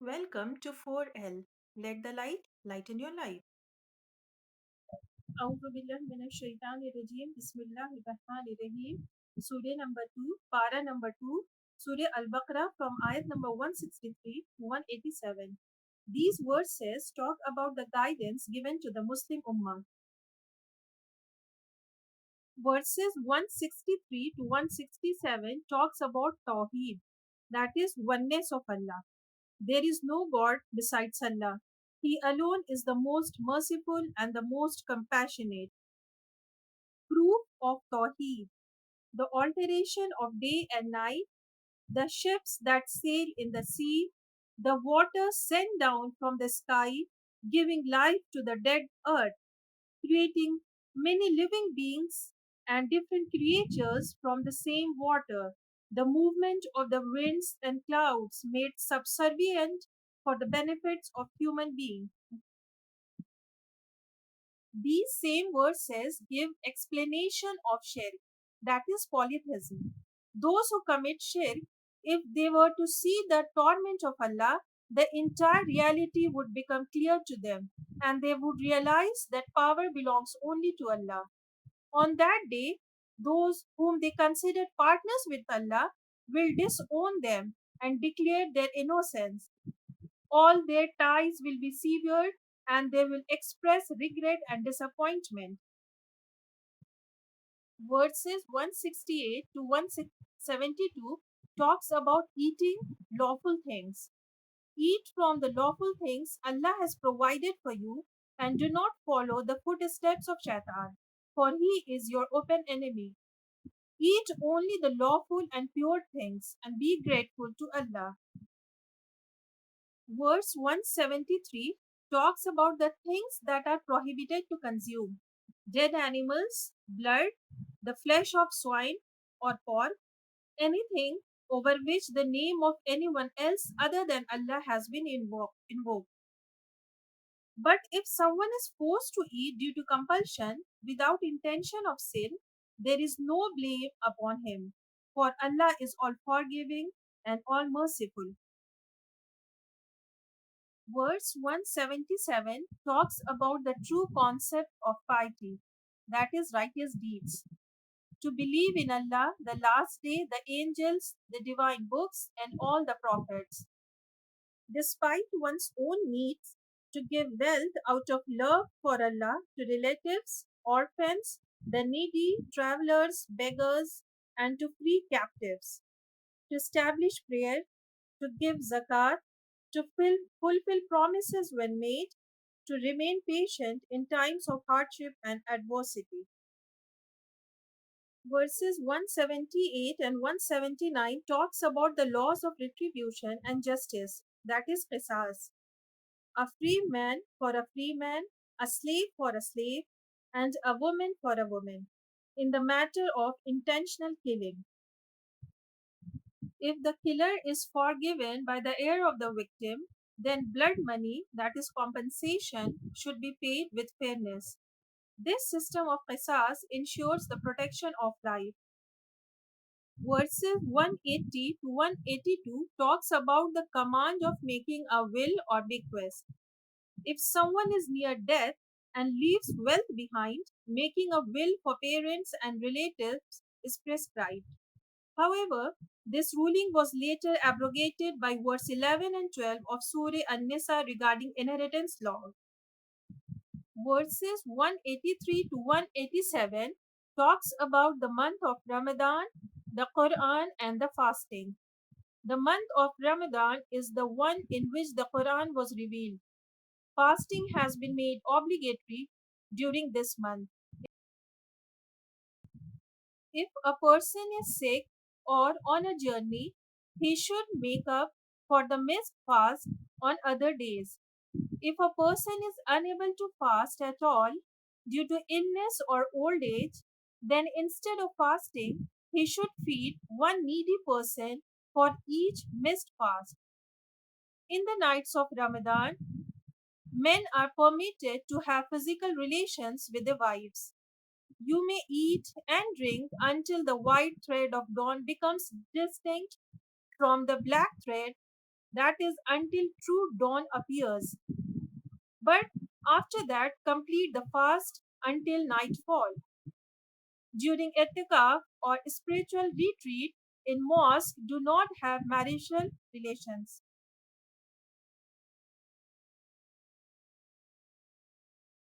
Welcome to 4L. Let the light lighten your life. أعوذ بالله من الشيطان الرجيم بسم الله الرحمن الرحيم Surah number 2, Para number 2, Surah Al-Baqarah from Ayat number 163 to 187. These verses talk about the guidance given to the Muslim Ummah. Verses 163 to 167 talks about Tawheed, that is oneness of Allah. There is no God besides Allah. He alone is the most merciful and the most compassionate. Proof of Tawheed, the alteration of day and night, the ships that sail in the sea, the water sent down from the sky, giving life to the dead earth, creating many living beings and different creatures from the same water, the movement of the winds and clouds made subservient for the benefits of human beings. These same verses give explanation of shirk, that is polytheism. Those who commit shirk, if they were to see the torment of Allah, the entire reality would become clear to them, and they would realize that power belongs only to Allah. On that day, those whom they considered partners with Allah will disown them and declare their innocence. All their ties will be severed and they will express regret and disappointment. Verses 168 to 172 talks about eating lawful things. Eat from the lawful things Allah has provided for you and do not follow the footsteps of Shaitan, for he is your open enemy. Eat only the lawful and pure things and be grateful to Allah. Verse 173 talks about the things that are prohibited to consume: dead animals, blood, the flesh of swine or pork, anything over which the name of anyone else other than Allah has been invoked. But if someone is forced to eat due to compulsion without intention of sin, there is no blame upon him, for Allah is all forgiving and all merciful. Verse 177 talks about the true concept of piety, that is, righteous deeds. To believe in Allah, the last day, the angels, the divine books, and all the prophets. Despite one's own needs, to give wealth out of love for Allah to relatives, orphans, the needy, travelers, beggars, and to free captives. To establish prayer, to give zakat, to fulfill promises when made, to remain patient in times of hardship and adversity. Verses 178 and 179 talks about the laws of retribution and justice, that is qisas. A free man for a free man, a slave for a slave, and a woman for a woman, in the matter of intentional killing. If the killer is forgiven by the heir of the victim, then blood money, that is compensation, should be paid with fairness. This system of qisas ensures the protection of life. Verses 180 to 182 talks about the command of making a will or bequest. If someone is near death and leaves wealth behind, making a will for parents and relatives is prescribed. However, this ruling was later abrogated by verse 11 and 12 of Surah An-Nisa regarding inheritance law. Verses 183 to 187 talks about the month of Ramadan, the Quran, and the fasting. The month of Ramadan is the one in which the Quran was revealed. Fasting has been made obligatory during this month. If a person is sick or on a journey, he should make up for the missed fast on other days. If a person is unable to fast at all due to illness or old age, then instead of fasting, he should feed one needy person for each missed fast. In the nights of Ramadan, men are permitted to have physical relations with their wives. You may eat and drink until the white thread of dawn becomes distinct from the black thread, that is, until true dawn appears. But after that, complete the fast until nightfall. During etikaf or spiritual retreat in mosque, do not have marital relations.